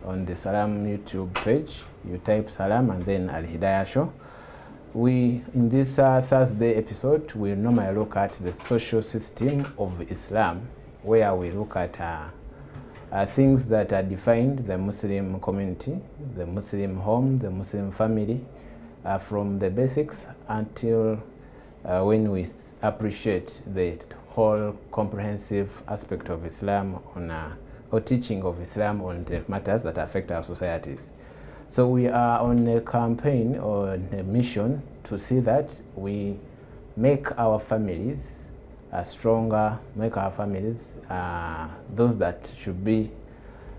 on the Salam YouTube page. You type Salam and then Alhidaayah Show. In this Thursday episode, we normally look at the social system of Islam, where we look at things that define the Muslim community, the Muslim home, the Muslim family, from the basics until when we appreciate the whole comprehensive aspect of Islam or teaching of Islam on the matters that affect our societies. So we are on a campaign or a mission to see that we make our families stronger, make our families those that should be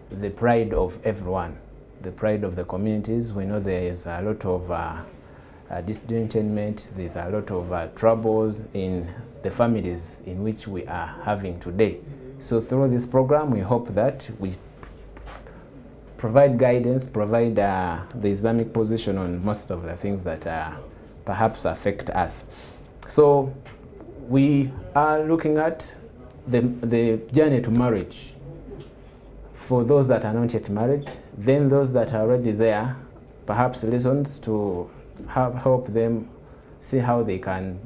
the pride of everyone, the pride of the communities. We know there is a lot of discontentment, there's a lot of troubles in the families in which we are having today. So through this program, we hope that we provide guidance, provide the Islamic position on most of the things that perhaps affect us. So we are looking at the journey to marriage for those that are not yet married, then those that are already there, perhaps lessons to help them see how they can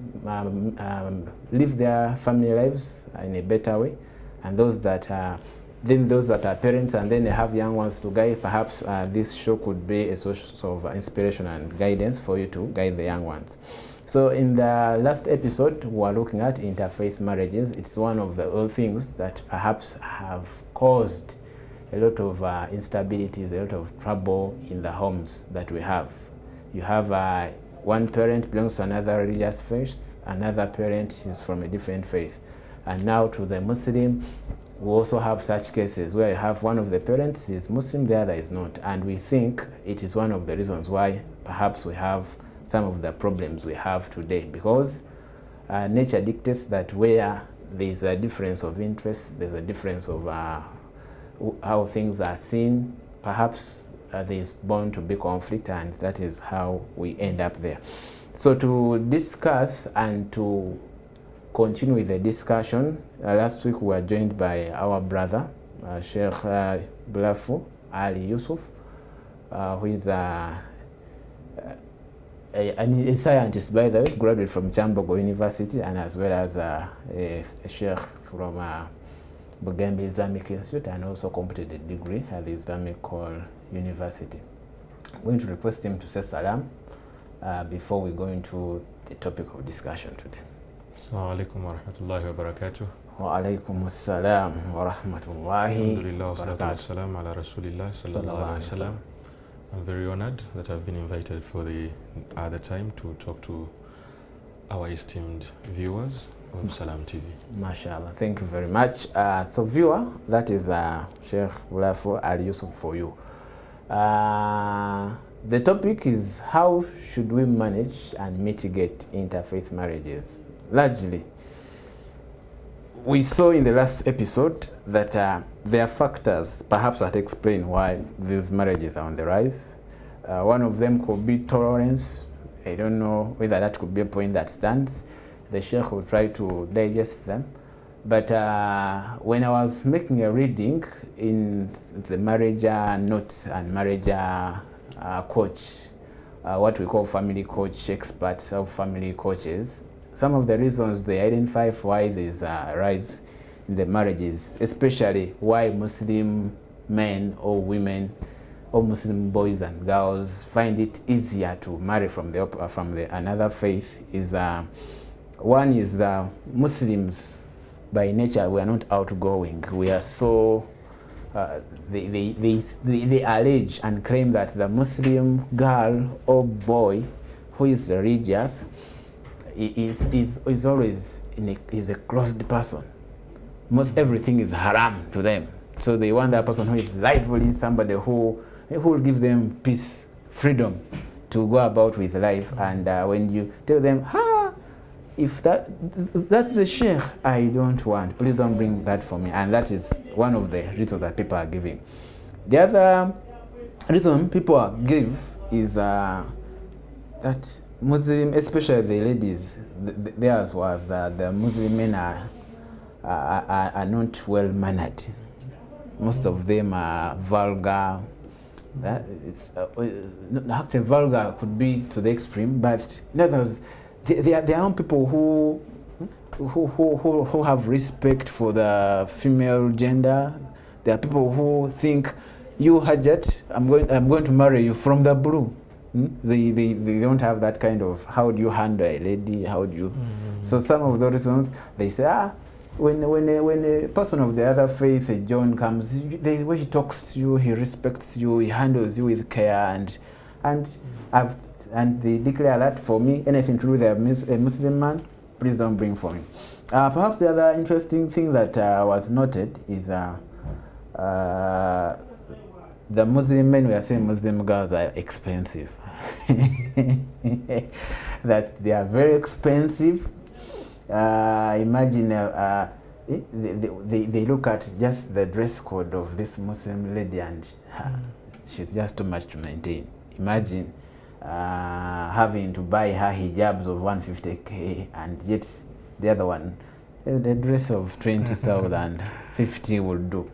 live their family lives in a better way, and those that are parents and then they have young ones to guide. Perhaps this show could be a source of inspiration and guidance for you to guide the young ones. So in the last episode, we are looking at interfaith marriages. It's one of the things that perhaps have caused a lot of instabilities, a lot of trouble in the homes that we have. You have one parent belongs to another religious faith, another parent is from a different faith. And now to the Muslim, we also have such cases where you have one of the parents is Muslim, the other is not. And we think it is one of the reasons why perhaps we have some of the problems we have today, because nature dictates that where there's a difference of interest, there's a difference of how things are seen, perhaps there's bound to be conflict, and that is how we end up there. So to discuss and to continue with the discussion, last week we were joined by our brother, Sheikh Blafu Ali Yusuf, who is a scientist, by the way, graduate from Chambogo University, and as well as a sheikh from Bugembe Islamic Institute, and also completed a degree at the Islamic University. I'm going to request him to say salam before we go into the topic of discussion today. Assalamu alaikum wa rahmatullahi wa barakatuh. Wa alaikum assalam wa rahmatullahi Alhamdulillah wa salatu wa salam ala Rasulillah sallallahu alaihi wasallam. I'm very honored that I've been invited for the other time to talk to our esteemed viewers of Salam TV. MashaAllah, thank you very much. So viewer, that is Sheikh Blafu Ali Yusuf for you. The topic is how should we manage and mitigate interfaith marriages? Largely, we saw in the last episode that there are factors perhaps that explain why these marriages are on the rise. One of them could be tolerance. I don't know whether that could be a point that stands. The Sheikh will try to digest them. But when I was making a reading in the marriage notes and marriage coach, what we call family coach experts or family coaches, some of the reasons they identify for why there's a rise in the marriages, especially why Muslim men or women or Muslim boys and girls find it easier to marry from another faith, is one is the Muslims by nature we are not outgoing. We are so they allege and claim that the Muslim girl or boy who is religious is always is a closed person. Most everything is haram to them. So they want that person who is lively, somebody who will give them peace, freedom to go about with life. And when you tell them, if that's the sheikh I don't want, please don't bring that for me. And that is one of the reasons that people are giving. The other reason people give is that Muslim, especially the ladies, theirs was that the Muslim men are not well mannered. Most of them are vulgar, That it's not vulgar could be to the extreme, but in other words, there are people who have respect for the female gender. There are people who think, you Hajat, I'm going to marry you from the blue. They don't have that kind of, how do you handle a lady, how do you... So some of the reasons, they say, when a person of the other faith, a John, comes, the way he talks to you, he respects you, he handles you with care, and they declare that, for me, anything to do with a Muslim man, please don't bring for me. Perhaps the other interesting thing that was noted is the Muslim men, we are saying Muslim girls are expensive. That they are very expensive. Imagine they look at just the dress code of this Muslim lady, and she's just too much to maintain. Imagine having to buy her hijabs of 150k, and yet the other one, the dress of 20,000, 50 will do.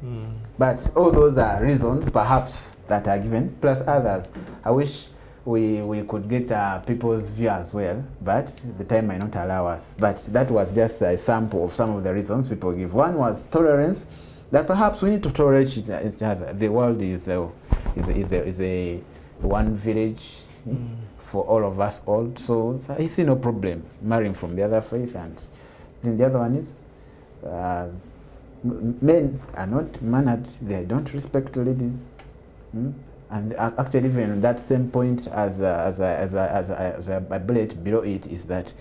But all those are reasons, perhaps, that are given, plus others. I wish we could get people's view as well, but the time might not allow us. But that was just a sample of some of the reasons people give. One was tolerance, that perhaps we need to tolerate each other. The world is a one village for all of us all. So I see no problem marrying from the other faith. And then the other one is men are not mannered, they don't respect ladies. And actually, even that same point, as a bullet below it, is that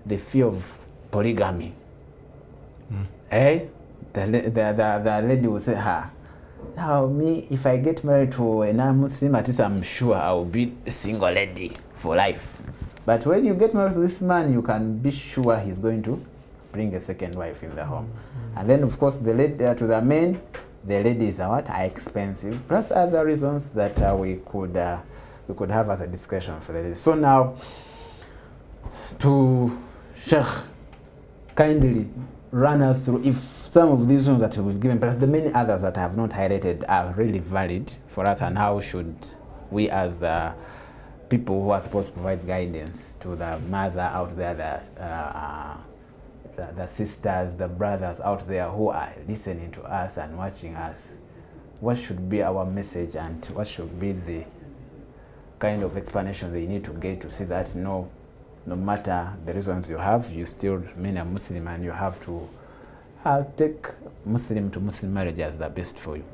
the fear of polygamy. The lady will say, now me, if I get married to a non-Muslim, at least I'm sure I will be a single lady for life. But when you get married to this man, you can be sure he's going to bring a second wife in the home. And then, of course, the lady to the men, the ladies are expensive, plus other reasons that we could have as a discussion for the ladies. So now, to Sheikh, kindly run us through if some of these ones that we've given, plus the many others that I have not highlighted, are really valid for us, and how should we, as the people who are supposed to provide guidance to the mother out there, the sisters, the brothers out there who are listening to us and watching us, what should be our message, and what should be the kind of explanation they need to get to see that no matter the reasons you have, you still remain a Muslim, and you have to take Muslim to Muslim marriage as the best for you.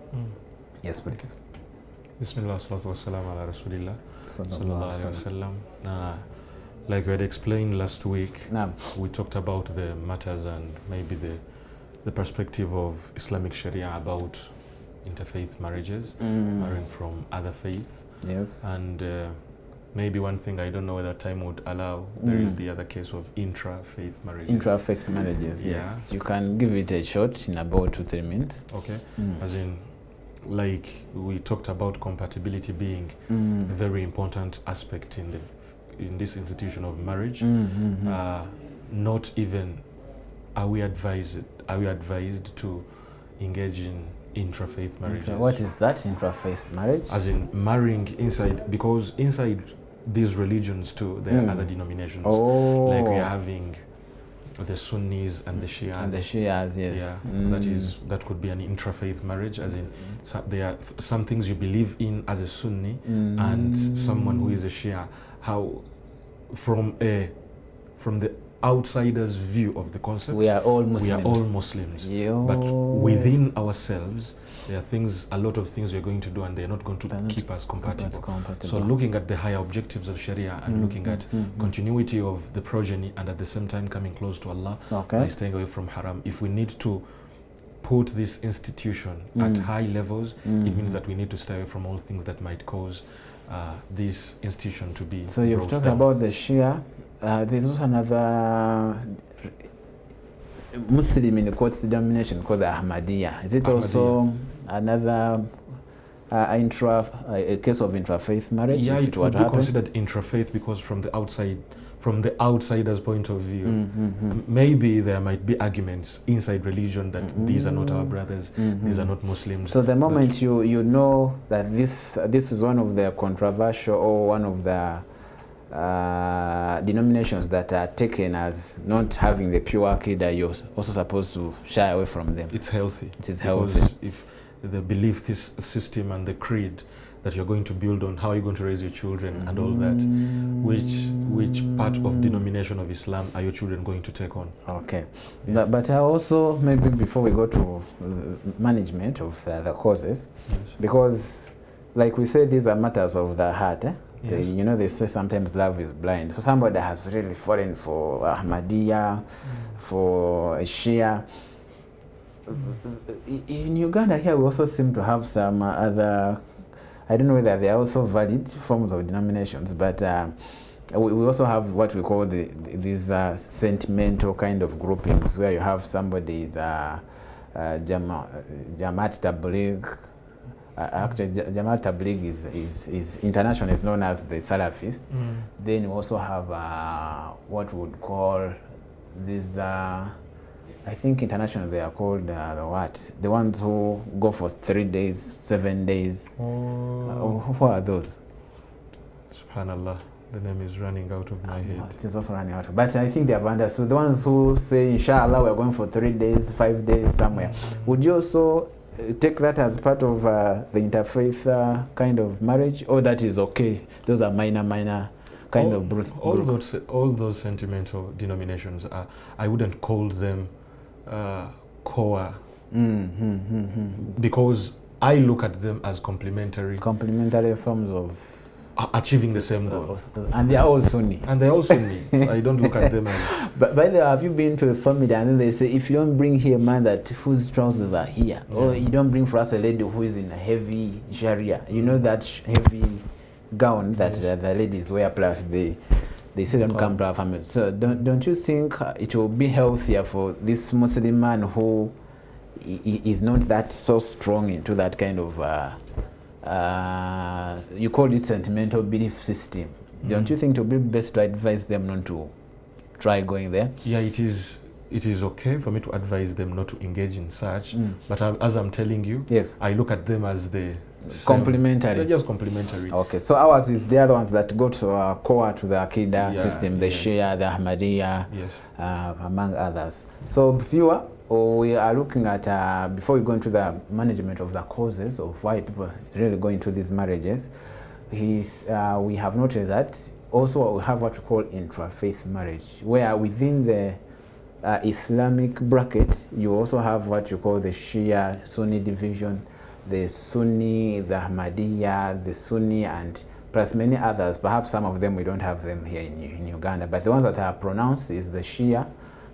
Yes, please. Bismillah, salatu wassalam ala Rasulillah sallallahu alayhi wa sallam. Like we had explained last week, we talked about the matters and maybe the perspective of Islamic Sharia about interfaith marriages, marrying from other faiths. Yes. And maybe one thing, I don't know whether time would allow, there is the other case of intra-faith marriages. Intra-faith marriages, yes. You can give it a shot in about 2-3 minutes. Okay. As in, like we talked about compatibility being a very important aspect in this institution of marriage. Not even are we advised to engage in intra-faith marriages. What is that, intra-faith marriage? As in marrying inside, because inside these religions too, there are other denominations. Like we are having the Sunnis and the Shias. And the Shias, yes. Yeah, that could be an intra-faith marriage, as in there are some things you believe in as a Sunni and someone who is a Shia. How, from the outsider's view of the concept, we are all Muslims. We are all Muslims. But within ourselves, there are a lot of things we're going to do, and they're not going to keep us compatible. So looking at the higher objectives of Sharia and looking at continuity of the progeny, and at the same time coming close to Allah by staying away from haram, if we need to put this institution at high levels, it means that we need to stay away from all things that might cause this institution to be. So you've talked about the Shia. There's also another Muslim in the quotes denomination called the Ahmadiyya. Is it also another a case of intrafaith marriage? Yeah, if it would be considered intrafaith because from the outsider's point of view, maybe there might be arguments inside religion that these are not our brothers, these are not Muslims. So the moment you know that this is one of the controversial or one of the denominations that are taken as not having the pure Aqidah, you're also supposed to shy away from them. It's healthy. It is healthy. Because if the belief system and the creed that you're going to build on, how are you going to raise your children and all that, which part of denomination of Islam are your children going to take on? Okay. Yeah. But also, maybe before we go to management of the causes, yes. Because like we say, these are matters of the heart. Yes. You know, they say sometimes love is blind. So somebody has really fallen for Ahmadiyya, for Shia. In Uganda here, we also seem to have some other, I don't know whether they are also valid forms of denominations, but we also have what we call these sentimental kind of groupings, where you have somebody, Jamaat Tabligh. Actually, Jamaat Tabligh is international, is known as the Salafist. Then we also have what we would call these, I think international they are called the ones who go for 3 days, 7 days. Who are those? Subhanallah, the name is running out of my head. It is also running out. But I think they have understood. The ones who say, inshallah, we're going for 3 days, 5 days somewhere. Would you also take that as part of the interfaith kind of marriage, or that is okay? Those are minor kind of group. All those sentimental denominations are, I wouldn't call them core, because I look at them as complementary forms of achieving the same goal. And they are all Sunni. I don't look at them as... But by the way, have you been to a family and then they say, if you don't bring here a man whose trousers are here, or you don't bring for us a lady who is in a heavy sharia, you know that heavy gown that the ladies wear, plus they say don't come to our family. So don't you think it will be healthier for this Muslim man who is not that so strong into that kind of you called it sentimental belief system? Don't you think it would be best to advise them not to try going there? Yeah, it is okay for me to advise them not to engage in such, but as I'm telling you, yes, I look at them as the complementary. They're just complementary. Okay, so ours is the other ones that go to core to the Aqidah system, the Shia, the Ahmadiyya, among others. So viewer, we are looking at, before we go into the management of the causes of why people really go into these marriages, we have noted that also we have what we call intrafaith marriage, where within the Islamic bracket, you also have what you call the Shia Sunni division, the Sunni, the Ahmadiyya, the Sunni, and plus many others. Perhaps some of them we don't have them here in Uganda, but the ones that are pronounced is the Shia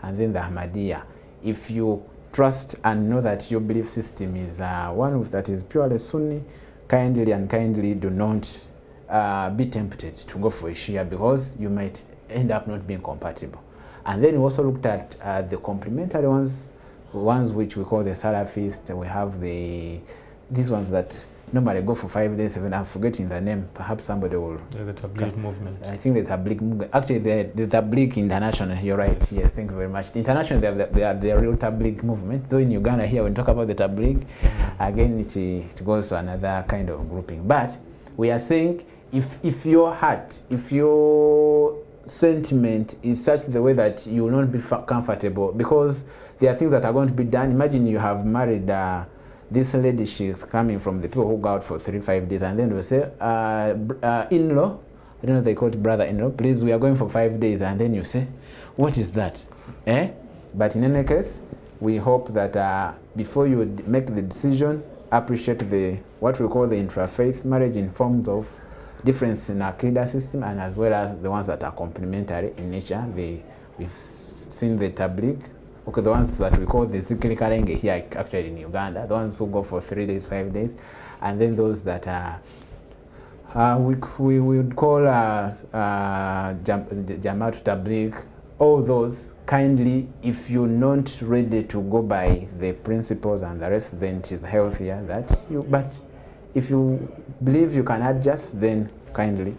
and then the Ahmadiyya. If you trust and know that your belief system is one that is purely Sunni, kindly do not be tempted to go for a Shia, because you might end up not being compatible. And then we also looked at the complementary ones which we call the Salafist. We have these ones that normally go for 5 days, 7. I'm forgetting the name. Perhaps somebody will. The Tabligh movement. I think the Tabligh movement. Actually, the Tabligh International. You're right. Yes, thank you very much. The international, they are the real Tabligh movement. Though in Uganda here, when we talk about the Tabligh, again it goes to another kind of grouping. But we are saying, if your heart, if your sentiment is such the way that you will not be comfortable, because there are things that are going to be done. Imagine you have married this lady, she's coming from the people who go out for 3-5 days, and then we say, in-law, I don't know, they call it brother-in-law, please, we are going for 5 days, and then you say, what is that? But in any case, we hope that before you make the decision, appreciate what we call the intrafaith marriage in forms of difference in our Aqidah system, and as well as the ones that are complementary in nature. We've seen the Tabligh, okay, the ones that we call the Zikri Karenge here actually in Uganda, the ones who go for 3 days, 5 days, and then those that we would call Jamaat Tabligh. All those, kindly, if you're not ready to go by the principles and the rest, then it is healthier that you, but if you believe you can adjust, then kindly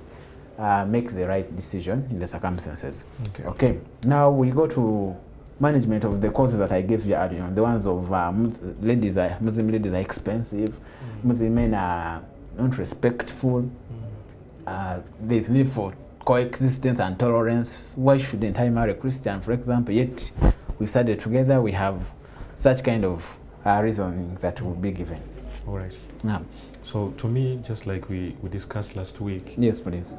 make the right decision in the circumstances. Okay. Now we go to management of the causes that I gave you earlier. The ones of Muslim ladies are expensive, Muslim men are not respectful, there's need for coexistence and tolerance. Why shouldn't I marry a Christian, for example? Yet we studied together, we have such kind of reasoning that will be given. All right. Now, so to me, just like we discussed last week, yes, please.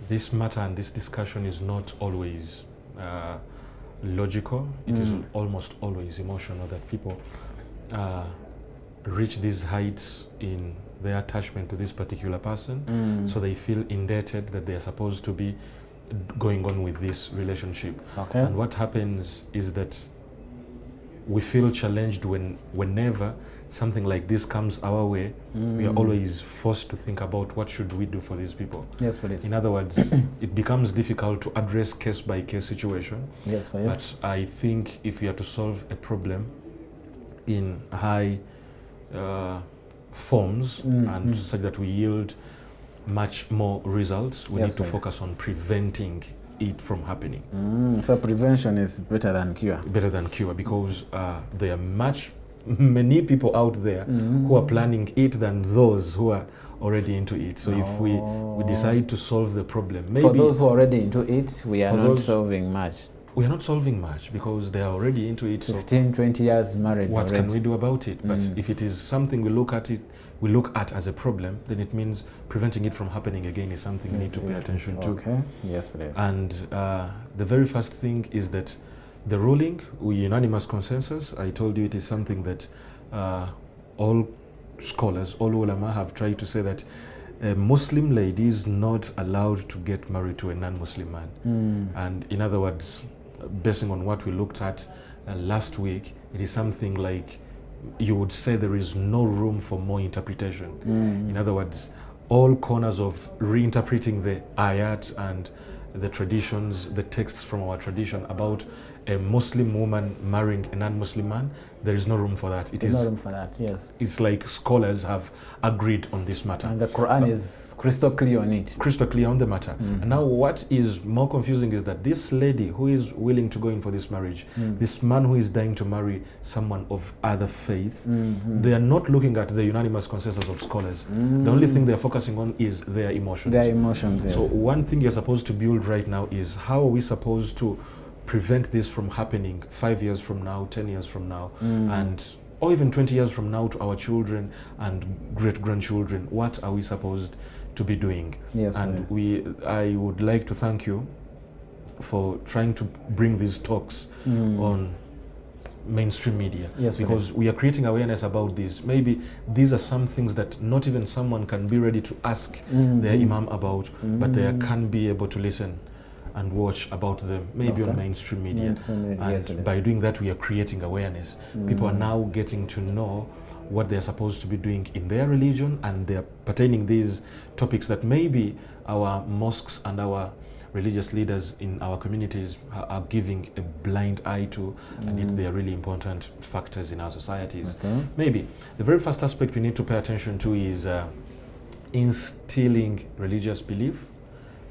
This matter and this discussion is not always logical. It is almost always emotional, that people reach these heights in their attachment to this particular person, so they feel indebted that they are supposed to be going on with this relationship. Okay. And what happens is that we feel challenged whenever something like this comes our way. We are always forced to think about what should we do for these people. Yes, please. In other words, it becomes difficult to address case by case situation. Yes, please. But I think if you are to solve a problem in high forms and such that we yield much more results, we need to focus on preventing it from happening. So prevention is better than cure. Better than cure, because there are many people out there who are planning it than those who are already into it. So if we decide to solve the problem, maybe for those who are already into it, we are not solving much. We are not solving much because they are already into it. 15, 20 years married. What can we do about it? But if it is something we look at as a problem, then it means preventing it from happening again is something we need to pay attention to. Okay. Yes, please. And the very first thing is that the ruling, unanimous consensus, I told you it is something that all scholars, all ulama have tried to say that a Muslim lady is not allowed to get married to a non-Muslim man. And in other words, basing on what we looked at last week, it is something like you would say there is no room for more interpretation. In other words, all corners of reinterpreting the ayat and the traditions, the texts from our tradition about a Muslim woman marrying a non-Muslim man, there is no room for that. There's no room for that, yes. It's like scholars have agreed on this matter. And the Quran is crystal clear on it. Crystal clear on the matter. And now what is more confusing is that this lady who is willing to go in for this marriage, this man who is dying to marry someone of other faith, they are not looking at the unanimous consensus of scholars. The only thing they are focusing on is their emotions. Their emotions, yes. So one thing you're supposed to build right now is how are we supposed to prevent this from happening 5 years from now, 10 years from now, or even 20 years from now to our children and great-grandchildren. What are we supposed to be doing? Yes, and I would like to thank you for trying to bring these talks on mainstream media, because we are creating awareness about this. Maybe these are some things that not even someone can be ready to ask their imam about, but they can be able to listen and watch about them, maybe on mainstream media. And by doing that, we are creating awareness. People are now getting to know what they're supposed to be doing in their religion, and they're pertaining these topics that maybe our mosques and our religious leaders in our communities are giving a blind eye to, and yet they are really important factors in our societies. Maybe the very first aspect we need to pay attention to is instilling religious belief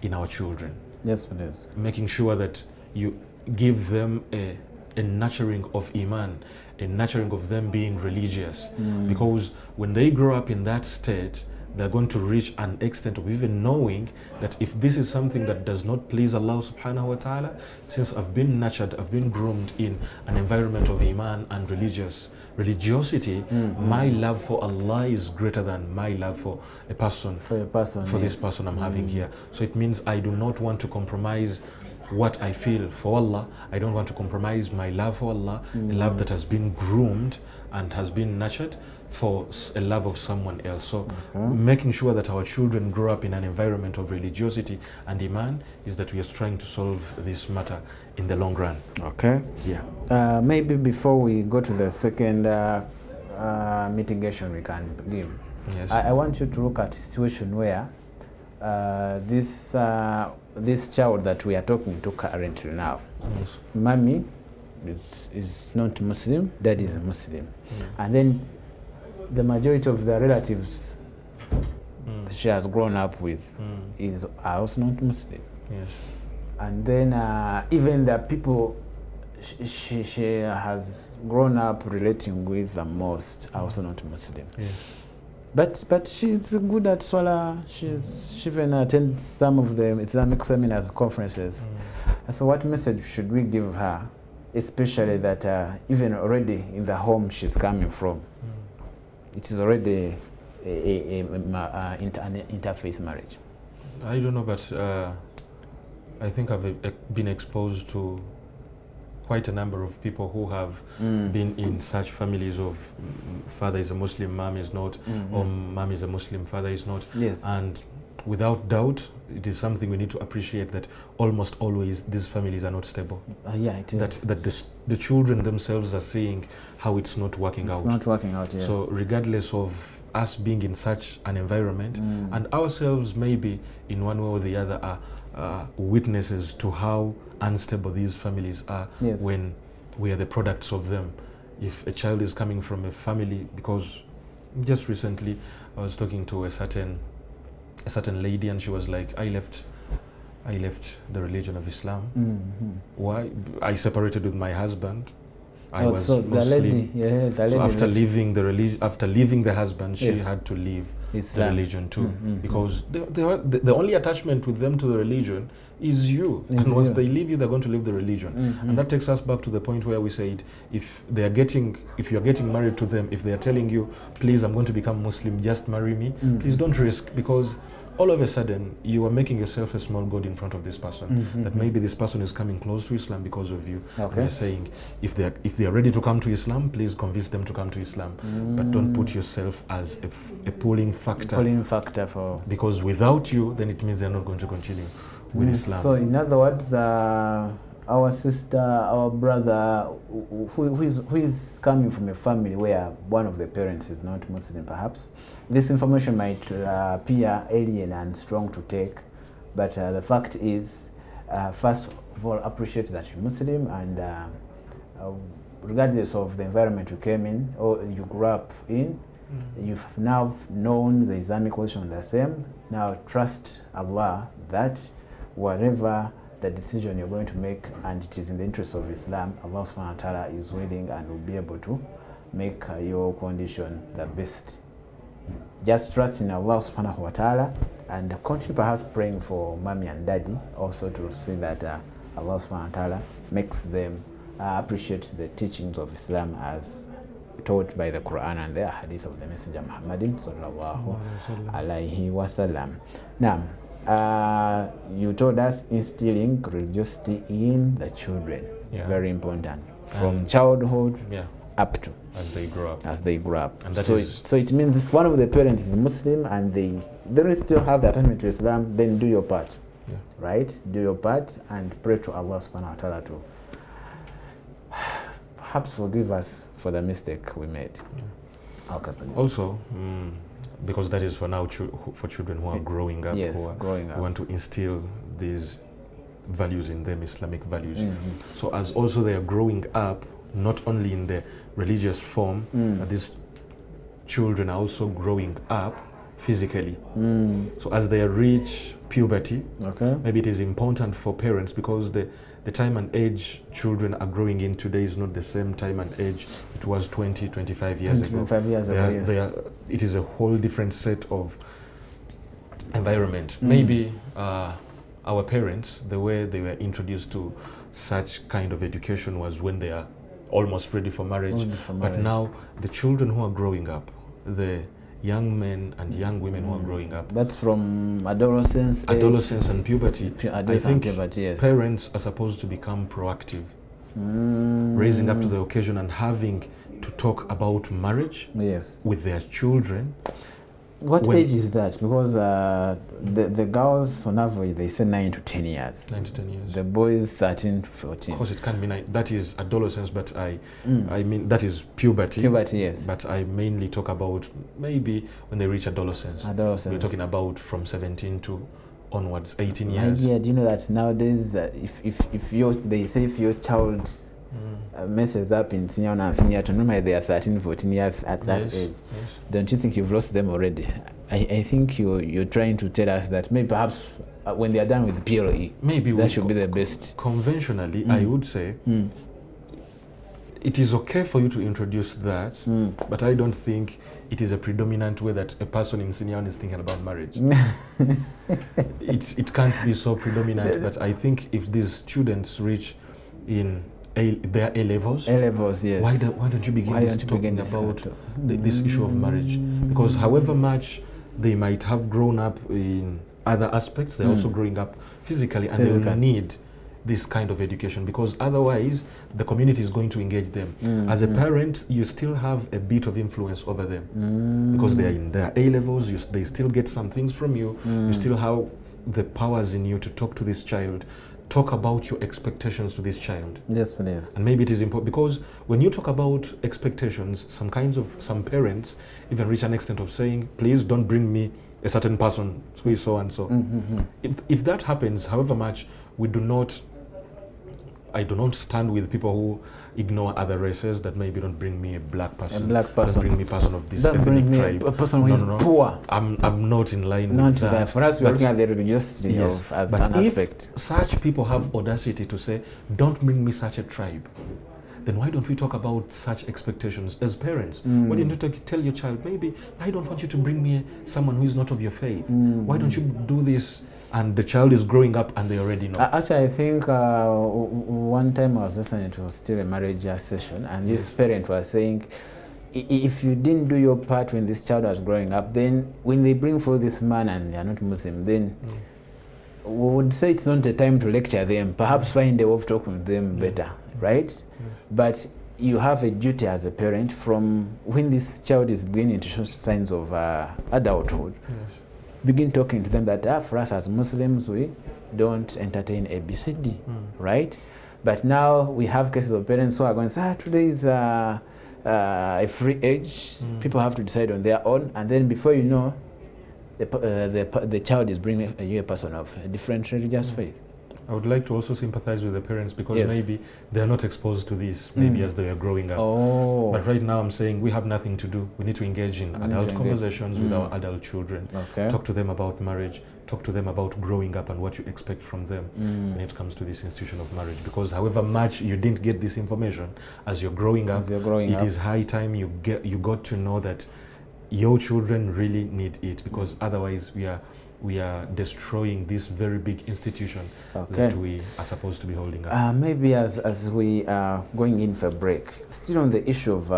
in our children. Yes, please. Making sure that you give them a nurturing of iman, a nurturing of them being religious, because when they grow up in that state, they're going to reach an extent of even knowing that if this is something that does not please Allah subhanahu wa ta'ala, since I've been nurtured, I've been groomed in an environment of iman and religiosity, my love for Allah is greater than my love for a person, for this person I'm having here. So it means I do not want to compromise what I feel for Allah. I don't want to compromise my love for Allah, a love that has been groomed and has been nurtured for a love of someone else. So making sure that our children grow up in an environment of religiosity and iman is that we are trying to solve this matter in the long run. Okay. Yeah. Maybe before we go to the second mitigation we can give, yes. I want you to look at a situation where this child that we are talking to currently now, mommy is not Muslim, dad is a Muslim, and then the majority of the relatives she has grown up with are also not Muslim. Yes. And then even the people she has grown up relating with the most are also not Muslim. Yes. But she's good at Salah. She even attends some of the Islamic seminars, conferences. So what message should we give her, especially that even already in the home she's coming from, it is already an interfaith marriage? I don't know, but I think I've been exposed to quite a number of people who have been in such families of father is a Muslim, mom is not, or mom is a Muslim, father is not. Yes. And without doubt, it is something we need to appreciate, that almost always these families are not stable. Yeah, it is. That the children themselves are seeing how it's not working out. It's not working out, yes. So regardless of us being in such an environment, and ourselves maybe in one way or the other are witnesses to how unstable these families are, yes, when we are the products of them. If a child is coming from a family, because just recently I was talking to a certain lady, and she was like, I left the religion of Islam. Why? I separated with my husband. I was so Muslim. the lady, yeah, the lady. So after leaving the religion, after leaving the husband, she Yes, had to leave Islam. the religion too, because the only attachment with them to the religion is you. And once they leave you, they're going to leave the religion. And that takes us back to the point where we said, if you're getting married to them, if they are telling you, please, I'm going to become Muslim, just marry me, please don't risk, because all of a sudden you are making yourself a small god in front of this person, that maybe this person is coming close to Islam because of you. Okay. They're saying, if they are ready to come to Islam, please convince them to come to Islam, but don't put yourself as a pulling factor. Pulling factor for, because without you, then it means they're not going to continue with Islam. So in other words, our sister, our brother, who is coming from a family where one of the parents is not Muslim, perhaps this information might appear alien and strong to take, but the fact is, first of all, appreciate that you're Muslim, and regardless of the environment you came in or you grew up in, you've now known the Islamic position the same. Now trust Allah that whatever the decision you're going to make, and it is in the interest of Islam, Allah subhanahu wa ta'ala is willing and will be able to make your condition the best. Just trust in Allah subhanahu wa ta'ala, and continue perhaps praying for mommy and daddy also, to see that Allah subhanahu wa ta'ala makes them appreciate the teachings of Islam as taught by the Quran and the hadith of the Messenger Muhammadin sallallahu alaihi wasallam. Now, you told us instilling religiosity in the children, very important, from childhood up to as they grow up. And so it means if one of the parents is Muslim and they still have the attachment to Islam, then do your part, right? Do your part and pray to Allah subhanahu wa ta'ala to perhaps forgive us for the mistake we made. Okay, also, because that is for now, for children who are growing up, who want to instill these values in them, Islamic values. So as also they are growing up, not only in the religious form, but these children are also growing up physically. So as they reach puberty, maybe it is important for parents, because the time and age children are growing in today is not the same time and age it was 25 years ago. 25 years ago, it is a whole different set of environment. Maybe our parents, the way they were introduced to such kind of education was when they are almost ready for marriage. But now the children who are growing up, the young men and young women who are growing up, that's from adolescence and puberty. I think parents are supposed to become proactive, raising up to the occasion and having to talk about marriage with their children. What age is that? Because the girls on average they say 9 to 10 years. 9 to 10 years. The boys 13, 14. Of course, it can be 9. That is adolescence, but I mean that is puberty. Puberty, yes. But I mainly talk about maybe when they reach adolescence. We're talking about from 17 to onwards, 18 years. Yeah, do you know that nowadays, if your child messes up in senior and senior, normally they are 13, 14 years at that age. Don't you think you've lost them already? I think you're trying to tell us that maybe perhaps when they are done with PLE, maybe that should be the best. Conventionally, I would say it is okay for you to introduce that, but I don't think it is a predominant way that a person in senior is thinking about marriage. It can't be so predominant, but I think if these students reach in their A-levels, yes. Why don't you begin talking about this issue of marriage? Because however much they might have grown up in other aspects, they're also growing up physically, and they will need this kind of education, because otherwise the community is going to engage them. As a parent, you still have a bit of influence over them, because they are in their A-levels, they still get some things from you, you still have the powers in you to talk to this child, talk about your expectations to this child. Yes, please. And maybe it is important, because when you talk about expectations, some parents even reach an extent of saying, please don't bring me a certain person who is so and so. If that happens, however much I do not stand with people who ignore other races, that maybe don't bring me a black person, don't bring me a person of this ethnic tribe, a person who is poor. I'm not in line with that. For us, we're looking at the religiosity as an aspect. If such people have audacity to say, don't bring me such a tribe, then why don't we talk about such expectations as parents? Why don't you tell your child, maybe I don't want you to bring me someone who is not of your faith. Why don't you do this? And the child is growing up and they already know. Actually, I think one time I was listening, it was still a marriage session, and this parent was saying, if you didn't do your part when this child was growing up, then when they bring forth this man and they are not Muslim, then we would say it's not a time to lecture them, perhaps find a way of talking with them better, right? But you have a duty as a parent from when this child is beginning to show signs of adulthood. Begin talking to them that for us as Muslims, we don't entertain ABCD, right? But now we have cases of parents who are going to say, today is a free age. People have to decide on their own, and then before you know, the child is bringing you a person of a different religious faith. I would like to also sympathize with the parents, because maybe they are not exposed to this, maybe as they are growing up. But right now I'm saying we have nothing to do. We need to engage in adult conversations with our adult children. Talk to them about marriage, talk to them about growing up and what you expect from them when it comes to this institution of marriage. Because however much you didn't get this information as you're growing up, it is high time you got to know that your children really need it, because otherwise we are destroying this very big institution that we are supposed to be holding up. Maybe as we are going in for a break, still on the issue of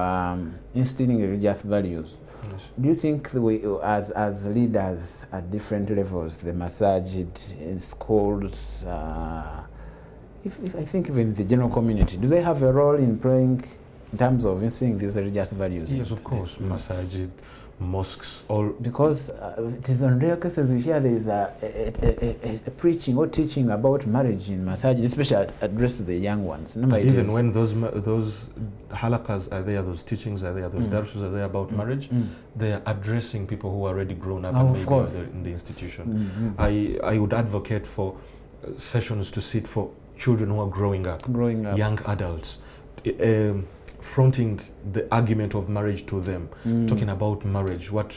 instilling religious values, do you think we, as leaders at different levels, the masajid, in schools, if I think even the general community, do they have a role in playing in terms of instilling these religious values? Yes, of course. Masajid, mosques, all. Because it is on rare cases we hear there is a preaching or teaching about marriage in masajid, especially addressed to the young ones. Even when those halakas are there, those teachings are there, those darshus are there about marriage, they are addressing people who are already grown up and maybe are in the institution. I would advocate for sessions to sit for children who are growing up, young adults, fronting the argument of marriage to them, talking about marriage, what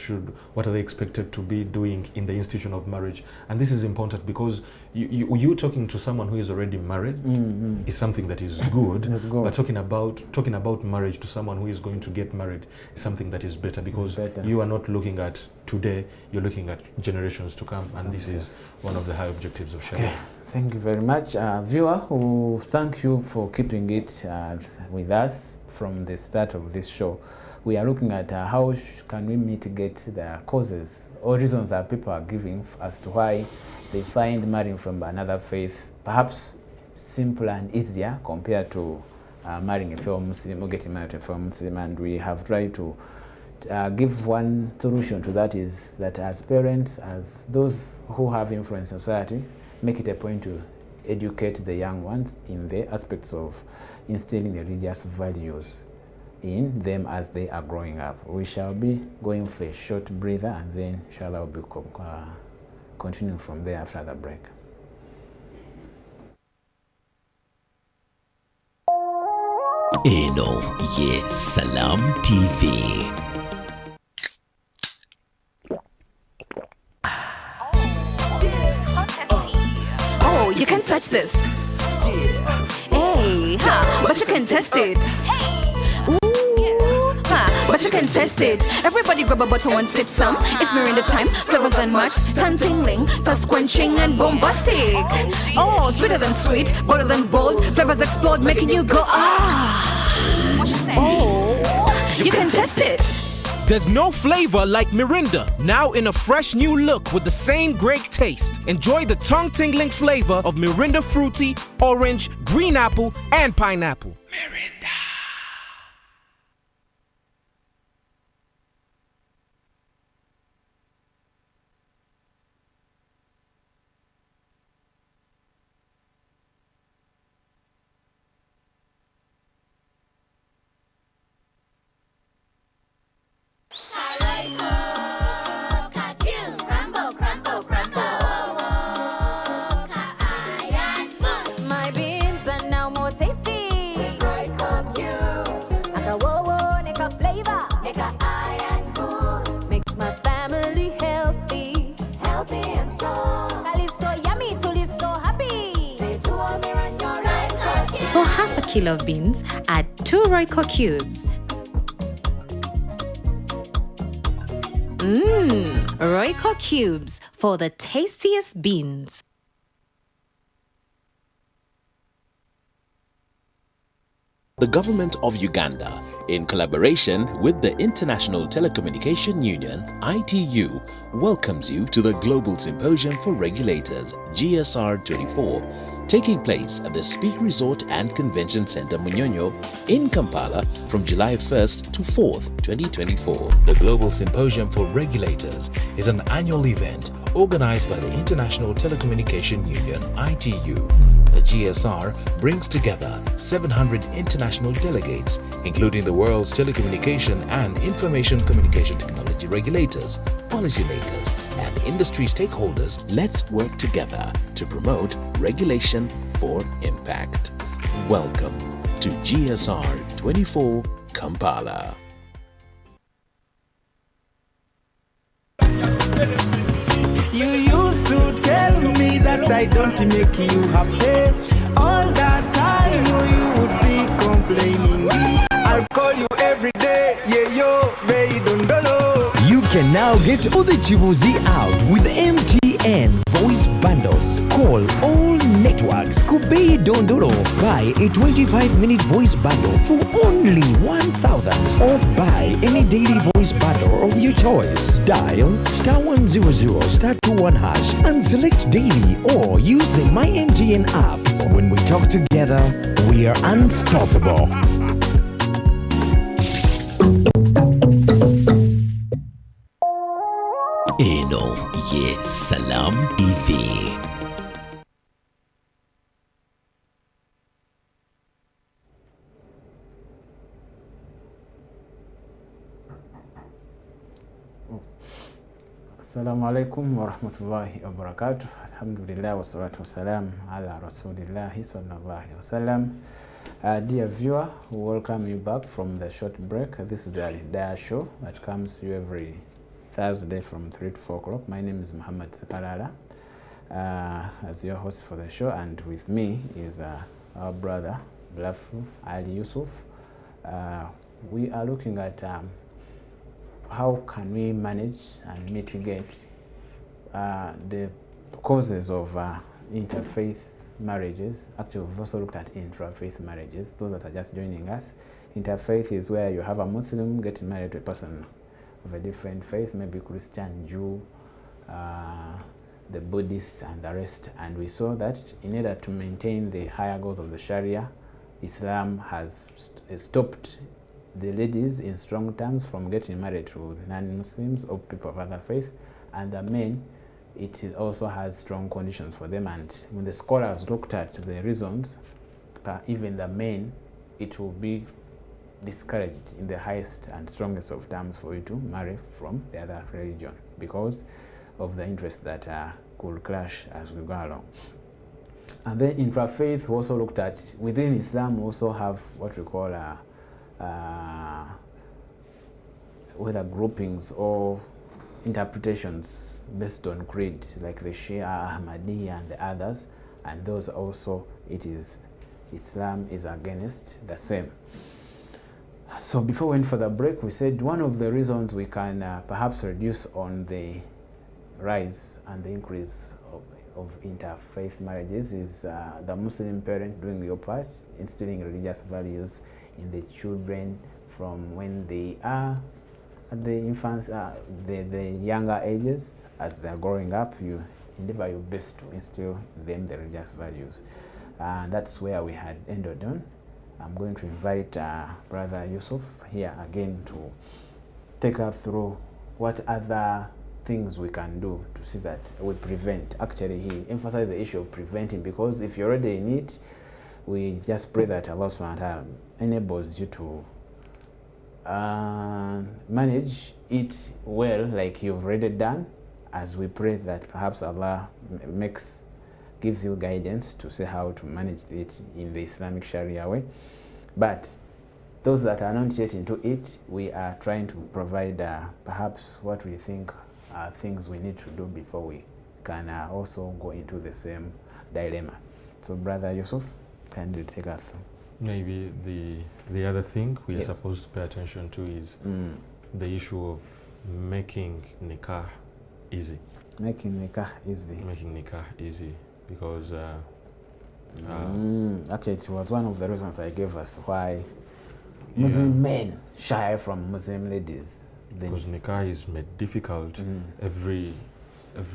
are they expected to be doing in the institution of marriage. And this is important, because you talking to someone who is already married is something that is good, but talking about marriage to someone who is going to get married is something that is better, because you are not looking at today, you're looking at generations to come, and this is one of the high objectives of Sharia. Thank you very much. Viewer, who thank you for keeping it with us from the start of this show. We are looking at how can we mitigate the causes or reasons that people are giving as to why they find marrying from another faith perhaps simpler and easier compared to marrying a fellow Muslim or getting married to a fellow Muslim. And we have tried to give one solution to that, is that as parents, as those who have influence in society, make it a point to educate the young ones in the aspects of instilling religious values in them as they are growing up. We shall be going for a short breather, and then inshallah we'll be continuing from there after the break. Eno ye Salam TV. you can touch this. Hey, ha, but you can test it. Ooh, ha, but you can test it. Everybody grab a bottle and sip some. It's Mirinda time, flavors unmatched, tongue tingling, thirst quenching and bombastic. Oh, sweeter than sweet, bolder than bold. Flavors explode, making you go ah. Oh, you can test it. There's no flavor like Mirinda, now in a fresh new look with the same great taste. Enjoy the tongue-tingling flavor of Mirinda Fruity, Orange, Green Apple, and Pineapple. Mirinda. For half a kilo of beans, add 2 Royco cubes. Royco cubes for the tastiest beans. The government of Uganda, in collaboration with the International Telecommunication Union, ITU, welcomes you to the Global Symposium for Regulators, GSR 24, taking place at the Speak Resort and Convention Center Munyonyo in Kampala from July 1st to 4th, 2024. The Global Symposium for Regulators is an annual event organized by the International Telecommunication Union, ITU. The GSR brings together 700 international delegates, including the world's telecommunication and information communication technology regulators, policymakers, and industry stakeholders. Let's work together to promote regulation for impact. Welcome to GSR 24 Kampala. You used to tell me that I don't make you happy. All that time you would be complaining. I'll call you every day, yeah yo, baby don't know. You can now get all the Chibuzi out with MTN voice bundles. Call all networks Kubei Dondoro. Buy a 25-minute voice bundle for only 1,000 or buy any daily voice bundle of your choice. Dial *100 *21 hash and select daily or use the MyMTN app. When we talk together, we are unstoppable. Eno ye Salam TV. Assalamu alaikum wa rahmatullahi wa barakatuh. Alhamdulillah wa salatu wa salam ala rasulillahi sallallahu alaihi wasallam. Dear viewer, we welcome you back from the short break. This is the Alhidaayah show that comes to you every Thursday from 3 to 4 o'clock. My name is Muhammad Separala as your host for the show, and with me is our brother Blafu Ali Yusuf. We are looking at how can we manage and mitigate the causes of interfaith marriages. Actually, we've also looked at intrafaith marriages, those that are just joining us. Interfaith is where you have a Muslim getting married to a person of a different faith, maybe Christian, Jew, the Buddhists and the rest. And we saw that in order to maintain the higher goals of the Sharia, Islam has stopped the ladies in strong terms from getting married to non-Muslims or people of other faith, and the men, it also has strong conditions for them. And when the scholars looked at the reasons, even the men, it will be discouraged in the highest and strongest of terms for you to marry from the other religion because of the interests that could clash as we go along. And then intrafaith, we also looked at within Islam, we also have what we call whether groupings or interpretations based on creed, like the Shia, Ahmadiyya, and the others. and those also Islam is against the same. So before we went for the break, we said one of the reasons we can perhaps reduce on the rise and the increase of interfaith marriages is the Muslim parent doing your part, instilling religious values in the children from when they are at the infants, the younger ages. As they're growing up, you endeavor your best to instill in them the religious values. And that's where we had ended on. I'm going to invite Brother Yusuf here again to take us through what other things we can do to see that we prevent. Actually, he emphasized the issue of preventing, because if you're already in it, we just pray that Allah subhanahu wa ta'ala enables you to manage it well, like you've already done, as we pray that perhaps Allah gives you guidance to see how to manage it in the Islamic Sharia way. But those that are not yet into it, we are trying to provide perhaps what we think are things we need to do before we can also go into the same dilemma. So Brother Yusuf, can you take us through? Maybe the other thing we are Yes. supposed to pay attention to is the issue of making nikah easy. Making nikah easy. Making nikah easy, because actually, it was one of the reasons I gave us why Muslim men shy from Muslim ladies. Because nikah is made difficult. Every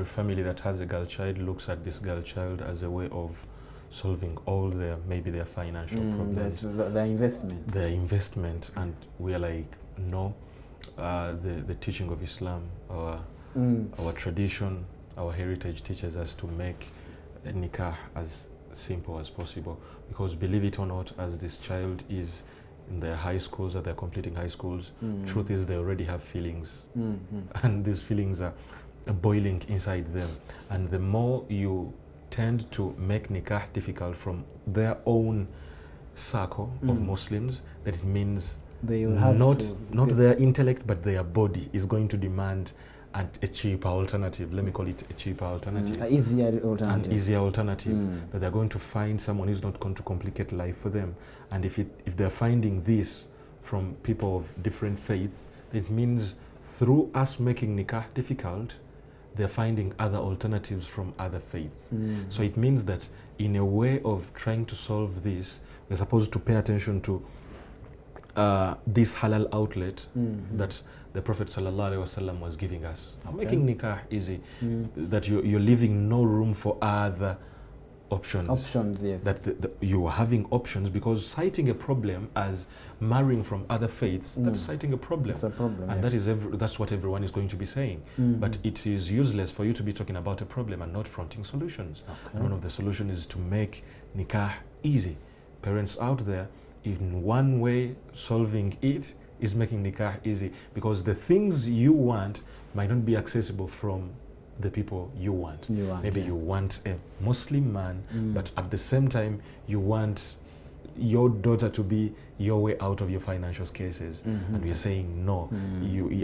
family that has a girl child looks at this girl child as a way of solving all their financial problems, their investment, and we are like, no. The teaching of Islam, our tradition, our heritage teaches us to make a nikah as simple as possible, because believe it or not, as this child is in their high schools, or they're completing high schools, truth is they already have feelings, and these feelings are boiling inside them, and the more you tend to make nikah difficult from their own circle of Muslims, that it means they will have not their intellect, but their body is going to demand a cheaper alternative. Let me call it a cheaper alternative. An easier alternative. An easier alternative. That they're going to find someone who's not going to complicate life for them. And if they're finding this from people of different faiths, it means through us making nikah difficult, they're finding other alternatives from other faiths. So it means that in a way of trying to solve this, we're supposed to pay attention to this halal outlet that the Prophet ﷺ was giving us. Making nikah easy, that you're leaving no room for other options. Options, yes. That you are having options, because citing a problem as marrying from other faiths, that's citing a problem. It's a problem, and that's what everyone is going to be saying. But it is useless for you to be talking about a problem and not fronting solutions. And one of the solutions is to make nikah easy. Parents out there, in one way, solving it is making nikah easy, because the things you want might not be accessible from the people you want. Maybe you want a Muslim man, but at the same time you want your daughter to be your way out of your financial cases. And we are saying no.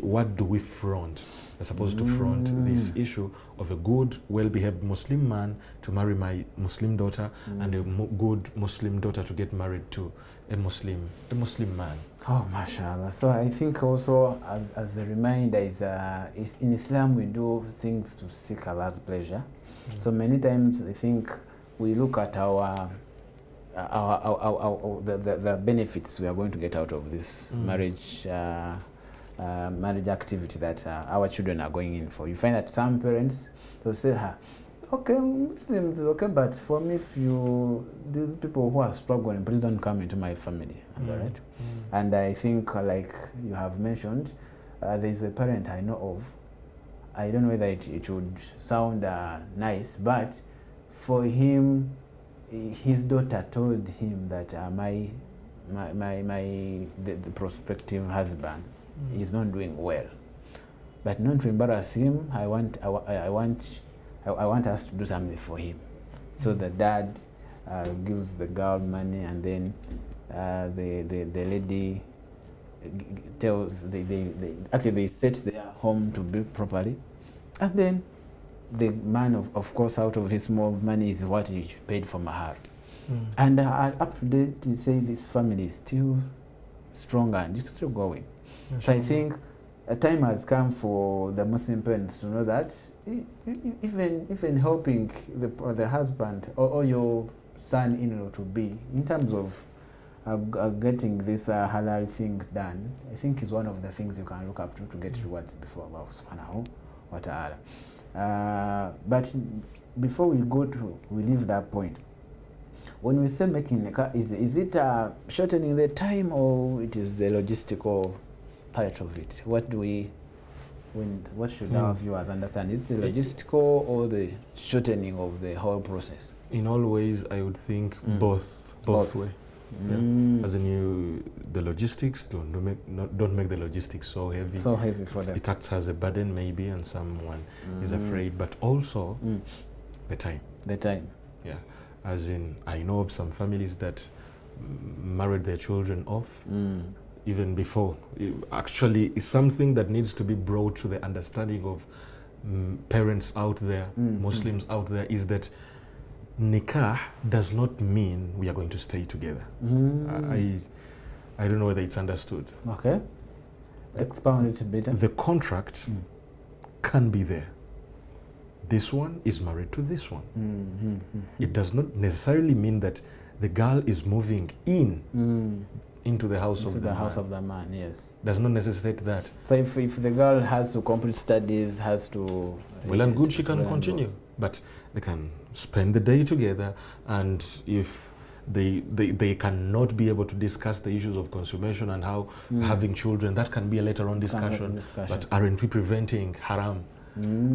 What do we front? We're supposed to front this issue of a good, well-behaved Muslim man to marry my Muslim daughter, and a good Muslim daughter to get married to a Muslim man. Oh, mashallah. So I think also, as a reminder, is in Islam we do things to seek Allah's pleasure. So many times I think we look at the benefits we are going to get out of this marriage activity that our children are going in for. You find that some parents will say, okay, Muslims, okay, but for me, these people who are struggling, please don't come into my family. Right? And I think, like you have mentioned, there's a parent I know of. I don't know whether it would sound nice, but for him, his daughter told him that the prospective husband is not doing well, but not to embarrass him, I want us to do something for him. So the dad gives the girl money, and then the lady tells they set their home to build properly, and then the man, of course, out of his small money is what he paid for mahar. And up to date, they say this family is still stronger and it's still going. So I think a time has come for the Muslim parents to know that even helping the husband or your son-in-law to be, in terms of getting this halal thing done, I think is one of the things you can look up to get rewards before Allah subhanahu wa ta'ala. But before we leave that point, when we say making nikah, is it shortening the time, or it is the logistical part of it? What should our viewers understand? Is it the logistical or the shortening of the whole process? In all ways, I would think both way. Yeah. As in, the logistics don't make the logistics so heavy. So heavy for them. It acts as a burden maybe, and someone is afraid. But also the time. The time. Yeah. As in, I know of some families that married their children off even before. Actually, it's something that needs to be brought to the understanding of parents out there, Muslims out there, is that nikah does not mean we are going to stay together. I don't know whether it's understood. Okay. Expound it a bit. The contract can be there. This one is married to this one. It does not necessarily mean that the girl is moving into the house of the man. House of the man, yes. Does not necessitate that. So if the girl has to complete studies, has to... Well and good, she can continue. But they can spend the day together, and if they cannot be able to discuss the issues of consummation and how having children, that can be a later on discussion. But aren't we preventing haram?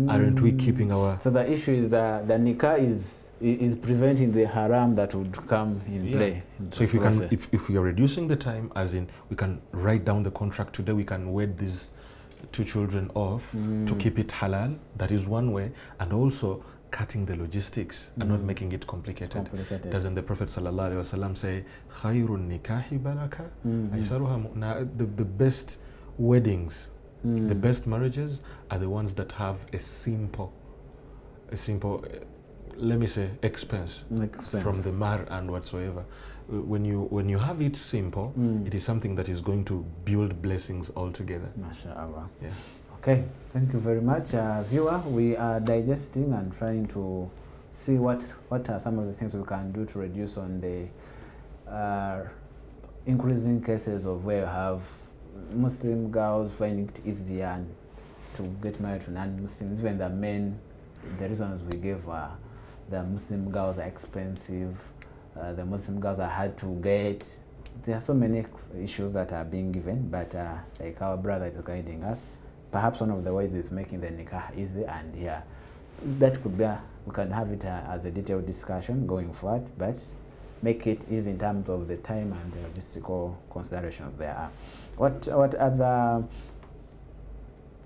Aren't we keeping our... So the issue is that the nikah is preventing the haram that would come in play. So if we can, if we are reducing the time, as in we can write down the contract today, we can wed these two children off to keep it halal. That is one way, and also cutting the logistics and not making it complicated. Doesn't the Prophet sallallahu alaihi wasallam say, "Khairun nikahi baraka"? The best weddings, the best marriages are the ones that have a simple, let me say, expense from the mahar and whatsoever. When you have it simple, it is something that is going to build blessings altogether. MashaAllah. Yeah. Okay, thank you very much, viewer. We are digesting and trying to see what are some of the things we can do to reduce on the increasing cases of where you have Muslim girls finding it easier to get married to non-Muslims. Even the men, the reasons we gave are the Muslim girls are expensive, the Muslim girls are hard to get. There are so many issues that are being given, but like our brother is guiding us. Perhaps one of the ways is making the nikah easy, and that could be, we can have it as a detailed discussion going forward, but make it easy in terms of the time and the logistical considerations there are. What other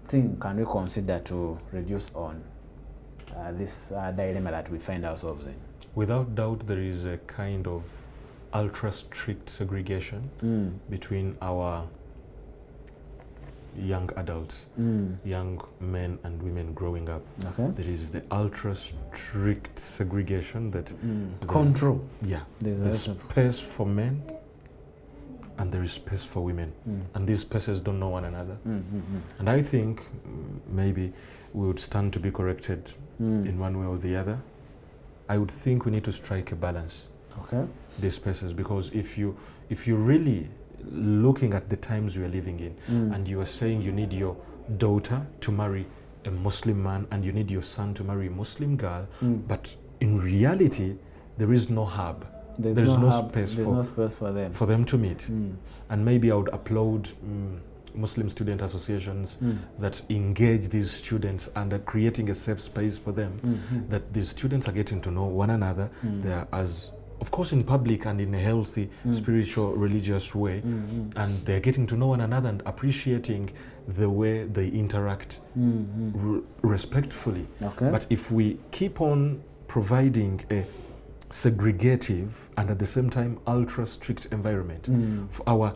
thing can we consider to reduce on this dilemma that we find ourselves in? Without doubt, there is a kind of ultra-strict segregation between our young adults, young men and women growing up. Okay. There is the ultra-strict segregation that... Control. Yeah. There's space for men and there is space for women. And these spaces don't know one another. And I think maybe we would stand to be corrected in one way or the other. I would think we need to strike a balance. Okay. These spaces, because if you really looking at the times we are living in, and you are saying you need your daughter to marry a Muslim man and you need your son to marry a Muslim girl, but in reality there is no hub. There's no space for them to meet. And maybe I would applaud Muslim student associations that engage these students and are creating a safe space for them, that these students are getting to know one another. They are, as of course, in public and in a healthy, spiritual, religious way, and they're getting to know one another and appreciating the way they interact respectfully. Okay. But if we keep on providing a segregative and at the same time ultra strict environment for our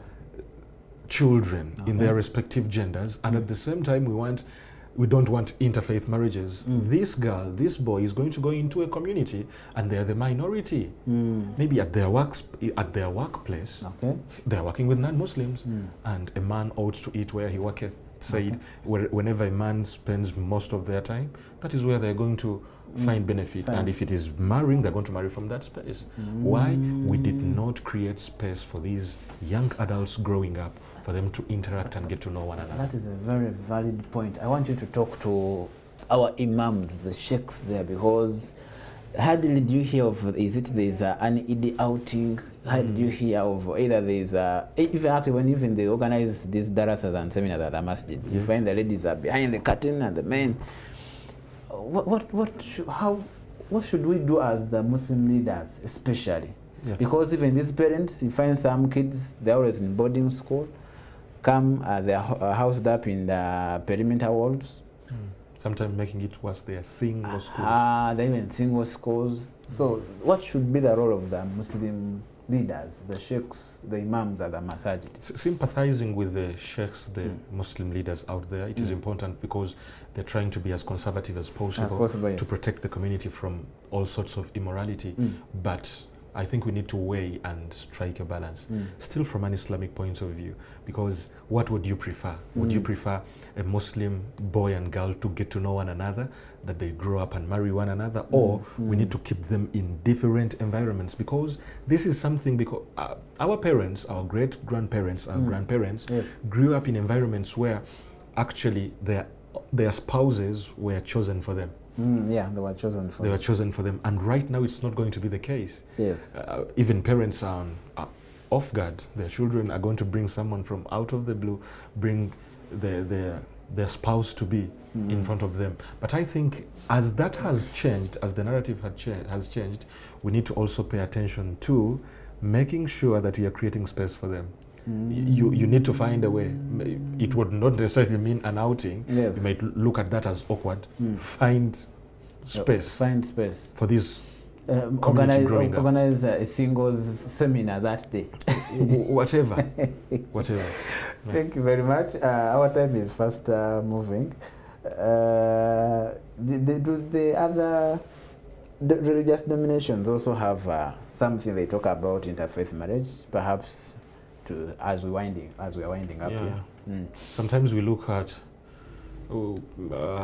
children in their respective genders, and at the same time we want we don't want interfaith marriages. This girl, this boy is going to go into a community and they're the minority. Maybe at their workplace, they're working with non-Muslims, and a man ought to eat where he worketh, said, whenever a man spends most of their time, that is where they're going to find benefit. And if it is marrying, they're going to marry from that space. Why? We did not create space for these young adults growing up, for them to interact and get to know one another. That is a very valid point. I want you to talk to our imams, the sheikhs there, because hardly did you hear of, is it there's an Eid outing? How did you hear of either there's even actually when even they organize these darasas and seminars at the masjid, you find the ladies are behind the curtain and the men. What should we do as the Muslim leaders, especially? Because even these parents, you find some kids, they're always in boarding school, come, they're housed up in the perimeter walls. Sometimes making it worse, they are single schools. They're even single schools. So what should be the role of the Muslim leaders, the sheikhs, the imams at the masajid? Sympathizing with the sheikhs, the Muslim leaders out there, it is important because they're trying to be as conservative as possible, to protect the community from all sorts of immorality. But I think we need to weigh and strike a balance, still from an Islamic point of view, because what would you prefer? Would you prefer a Muslim boy and girl to get to know one another, that they grow up and marry one another, or we need to keep them in different environments? Because this is something, because our parents, our great-grandparents, our grandparents grew up in environments where actually their spouses were chosen for them. They were chosen for them. They were chosen for them. And right now, it's not going to be the case. Yes. Even parents are off guard. Their children are going to bring someone from out of the blue, bring their spouse to be in front of them. But I think as that has changed, as the narrative has changed, we need to also pay attention to making sure that we are creating space for them. You need to find a way. It would not necessarily mean an outing. You might look at that as awkward. Find space. Find space for this community growing up. Organize a singles seminar that day. Whatever. Thank you very much. Our time is fast moving. Do the other religious denominations also have something they talk about interfaith marriage, perhaps? As we're winding up here. Sometimes we look at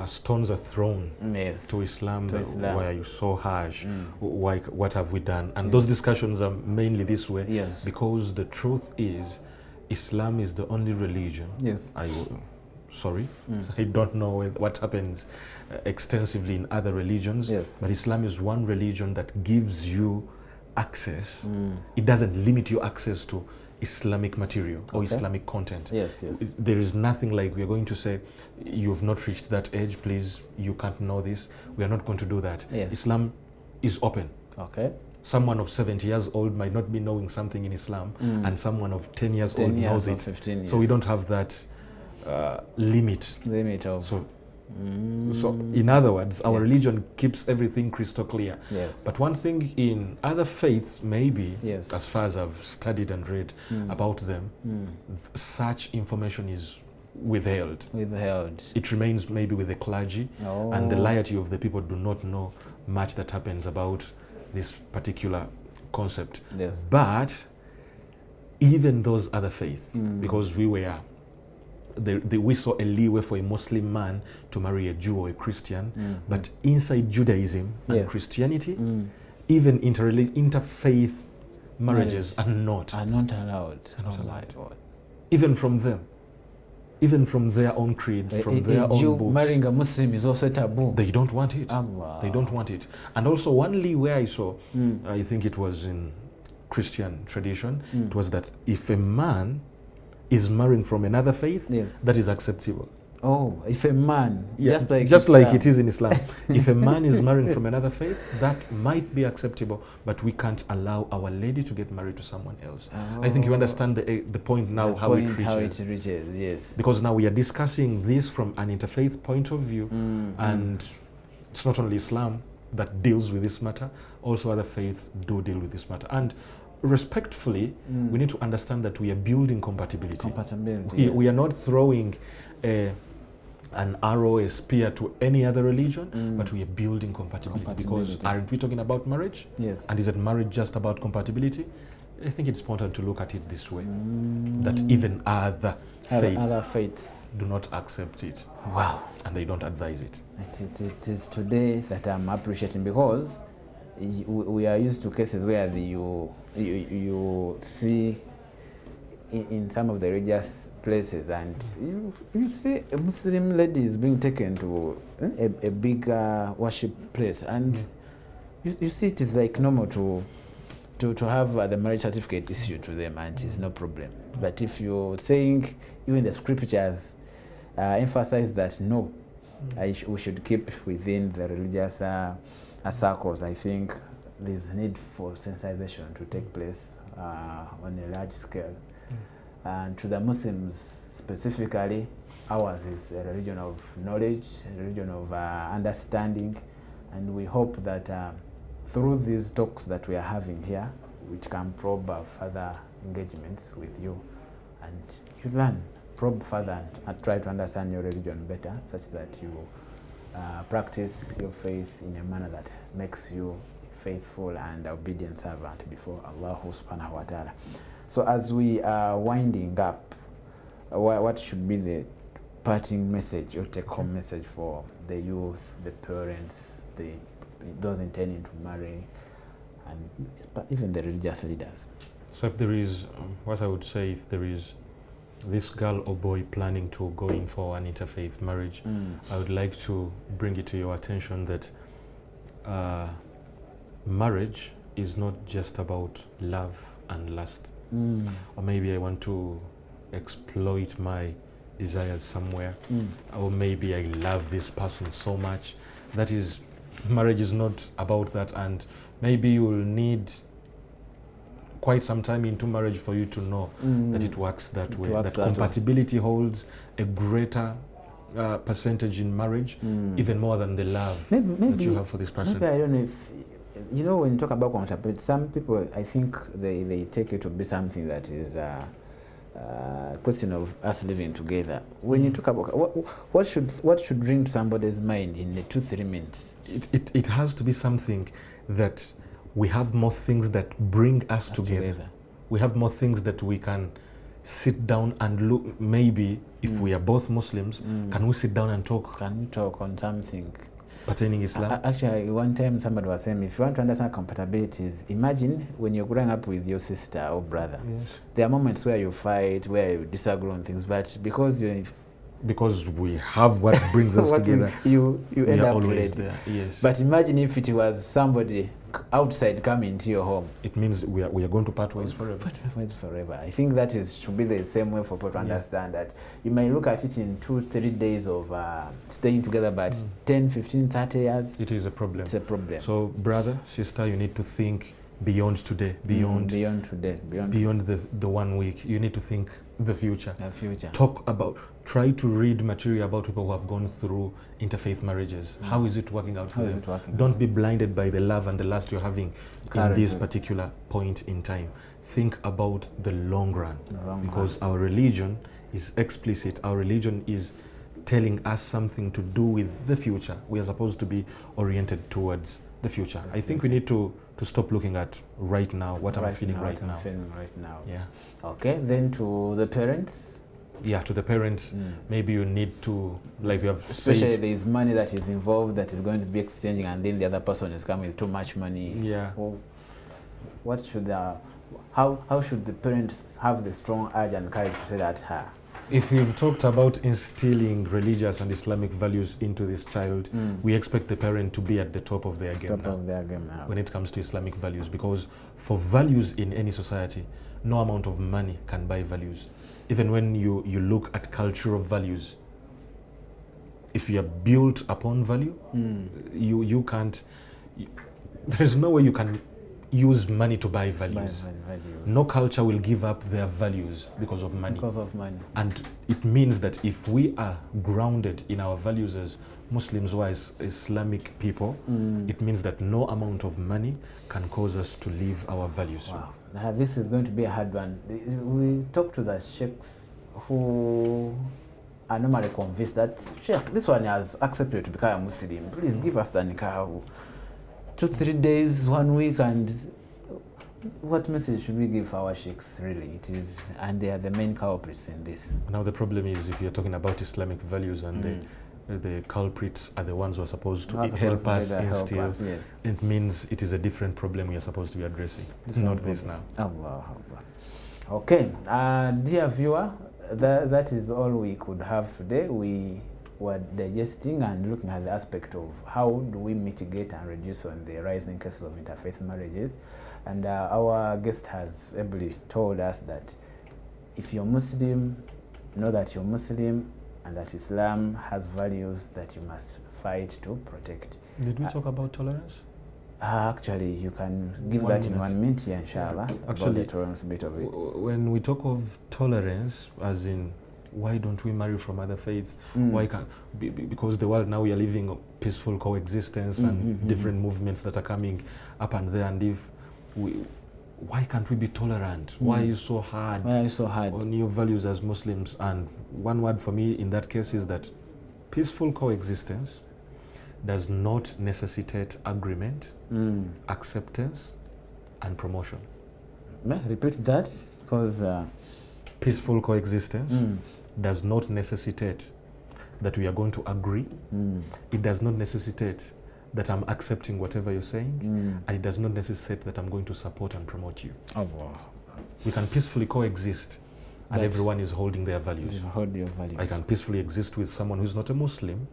stones are thrown to Islam. Why are you so harsh? What have we done? And those discussions are mainly this way, because the truth is Islam is the only religion. I don't know what happens extensively in other religions, but Islam is one religion that gives you access. It doesn't limit your access to Islamic material or Islamic content. There is nothing like we are going to say, you've not reached that age, please, you can't know this. We are not going to do that. Islam is open. Someone of 70 years old might not be knowing something in Islam, and someone of 10 years old knows it. 15 years. So we don't have that limit. So in other words, our religion keeps everything crystal clear. But one thing in other faiths, maybe, as far as I've studied and read about them, such information is withheld. It remains maybe with the clergy, and the laity of the people do not know much that happens about this particular concept. But even those other faiths, because we saw a leeway for a Muslim man to marry a Jew or a Christian, but inside Judaism and Christianity, even interfaith marriages are not allowed. Even from them, even from their own creed, from their own books. Marrying a Muslim is also taboo. They don't want it. They don't want it. And also one leeway I saw, I think it was in Christian tradition, it was that if a man is marrying from another faith, that is acceptable. If a man, just like it is in Islam, if a man is marrying from another faith, that might be acceptable, but we can't allow Our Lady to get married to someone else. I think you understand the point now, how it reaches. Because now we are discussing this from an interfaith point of view, and it's not only Islam that deals with this matter, also other faiths do deal with this matter. And respectfully, we need to understand that we are building compatibility. We are not throwing a an arrow, a spear to any other religion, but we are building compatibility. Because aren't we talking about marriage? Yes. And is it marriage just about compatibility? I think it's important to look at it this way, that even other faiths do not accept it. Wow. And they don't advise it. It is today that I'm appreciating, because we are used to cases where you see in some of the religious places, and you see a Muslim lady is being taken to a big worship place, and you see it is like normal to have the marriage certificate issued to them, and it's no problem. But if you think even the scriptures emphasize that no, we should keep within the religious circles, I think there's need for sensitization to take place on a large scale. And to the Muslims specifically, ours is a religion of knowledge, a religion of understanding, and we hope that through these talks that we are having here, which can probe further engagements with you, and you learn, probe further, and try to understand your religion better, such that you practice your faith in a manner that makes you faithful and obedient servant before Allah subhanahu wa ta'ala. So as we are winding up, what should be the parting message or take-home message for the youth, the parents, those intending to marry, and even the religious leaders? So if there is, what I would say, if there is this girl or boy planning to go in for an interfaith marriage, I would like to bring it to your attention that marriage is not just about love and lust. Or maybe I want to exploit my desires somewhere, or maybe I love this person so much. That is, marriage is not about that, and maybe you will need quite some time into marriage for you to know that it works that way, that compatibility holds a greater percentage in marriage, even more than the love that you have for this person. Maybe I don't know if, you know, when you talk about compatibility, some people, I think they take it to be something that is a question of us living together. When you talk about what should ring to somebody's mind in the 2-3 minutes? It has to be something that we have more things that bring us together. We have more things that we can sit down and look. Maybe if we are both Muslims, can we sit down and talk? Can we talk on something pertaining Islam? Actually, one time somebody was saying, if you want to understand compatibilities, imagine when you're growing up with your sister or brother. Yes. There are moments where you fight, where you disagree on things, but because we have what brings us together, you end up always related. there. Yes. But imagine if it was somebody outside coming into your home. It means we are going to part ways forever. Part ways forever. I think that should be the same way for people to understand that you may look at it in 2-3 days of staying together, but 10, 15, 30 years, it is a problem. It's a problem. So brother, sister, you need to think beyond today, beyond the 1 week. You need to think the future. The future. Try to read material about people who have gone through interfaith marriages. How is it working out for them? Don't be blinded by the love and the lust you're having in this particular point in time. Think about the long run, because our religion is explicit. Our religion is telling us something to do with the future. We are supposed to be oriented towards the future. I think we need to stop looking at right now, what I'm feeling right now. Yeah. Okay, then to the parents. Yeah, to the parents, maybe you need to, like we have especially said, there is money that is involved that is going to be exchanging, and then the other person is coming with too much money. Yeah. Well, what should how should the parents have the strong urge and courage to say that? If we've talked about instilling religious and Islamic values into this child, we expect the parent to be at the top of their game now when it comes to Islamic values, because for values in any society, no amount of money can buy values. Even when you look at cultural values, if you are built upon value, you can't, there's no way you can use money to buy values. No culture will give up their values because of money. And it means that if we are grounded in our values as Muslims or as Islamic people, it means that no amount of money can cause us to leave our values. Wow. Now, this is going to be a hard one. We talked to the sheikhs who are normally convinced that, Sheikh, this one has accepted to become a Muslim. Please give us the nikah. 2-3 days, 1 week, and what message should we give our sheikhs, really? It is, and they are the main culprits in this. Now the problem is, if you're talking about Islamic values and the culprits are the ones who are supposed to help us instill, yes. It means it is a different problem we are supposed to be addressing, not this now. Allah. Okay, dear viewer, that is all we could have today. We were digesting and looking at the aspect of how do we mitigate and reduce on the rising cases of interfaith marriages. And our guest has ably told us that if you're Muslim, know that you're Muslim and that Islam has values that you must fight to protect. Did we talk about tolerance? Actually, you can give that in 1 minute, yeah, inshallah. Actually, the tolerance bit of it. When we talk of tolerance, as in, why don't we marry from other faiths? Why can't? Because the world now, we are living a peaceful coexistence and different movements that are coming up and there. And if why can't we be tolerant? Why is so hard? Why is so hard on your values as Muslims? And one word for me in that case is that peaceful coexistence does not necessitate agreement, acceptance, and promotion. Repeat that, because peaceful coexistence does not necessitate that we are going to agree. It does not necessitate that I'm accepting whatever you're saying, and it does not necessitate that I'm going to support and promote you. We can peacefully coexist, and everyone is holding their values. Hold your values. I can peacefully exist with someone who's not a Muslim,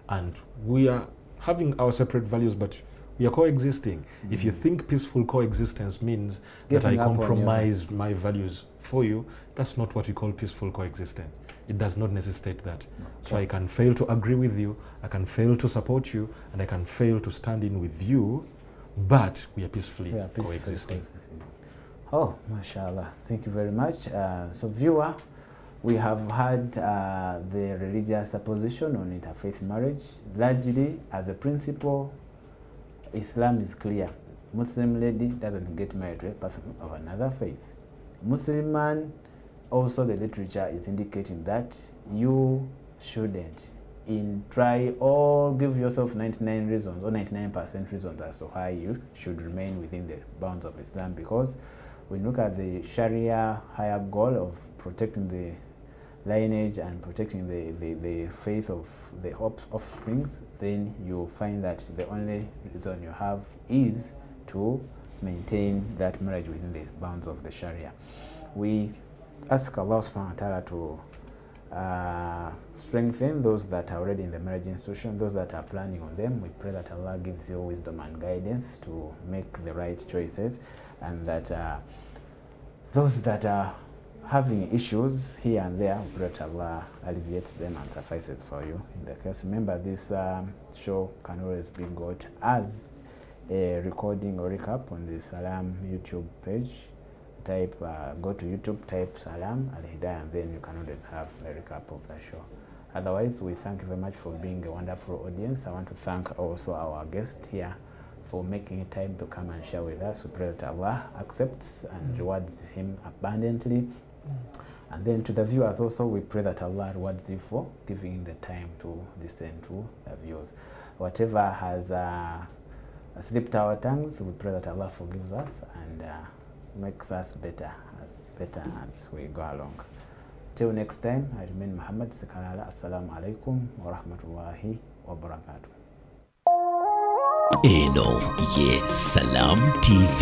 and we are having our separate values, but we are coexisting. If you think peaceful coexistence means that I compromise my values for you, that's not what we call peaceful coexistence. It does not necessitate that. So I can fail to agree with you, I can fail to support you, and I can fail to stand in with you, but we are peacefully coexisting. Oh, mashallah. Thank you very much. So viewer, we have had the religious position on interfaith marriage. Largely, as a principle, Islam is clear. Muslim lady doesn't get married to a person of another faith. Muslim man, also the literature is indicating that you shouldn't try or give yourself 99 reasons or 99% reasons as to why you should remain within the bounds of Islam, because when you look at the Sharia higher goal of protecting the lineage and protecting the faith of the offsprings, then you find that the only reason you have is to maintain that marriage within the bounds of the Sharia. We ask Allah subhanahu wa ta'ala to strengthen those that are already in the marriage institution, those that are planning on them. We pray that Allah gives you wisdom and guidance to make the right choices, and that those that are having issues here and there, we pray that Allah alleviates them and suffices for you. In the case, remember, this show can always be got as a recording or recap on the Salam YouTube page. Go to YouTube, type Salam Alhidaayah, and then you can always have a recap of the show. Otherwise, we thank you very much for being a wonderful audience. I want to thank also our guest here for making time to come and share with us. We pray that Allah accepts and rewards him abundantly. And then to the viewers also, we pray that Allah rewards you for giving the time to listen to the views. Whatever has slipped our tongues, we pray that Allah forgives us and makes us better as we go along. Till next time, I remain Muhammad Sekanala. Assalamu alaikum wa rahmatullahi wa barakatuh. Eno, yes, Salam TV.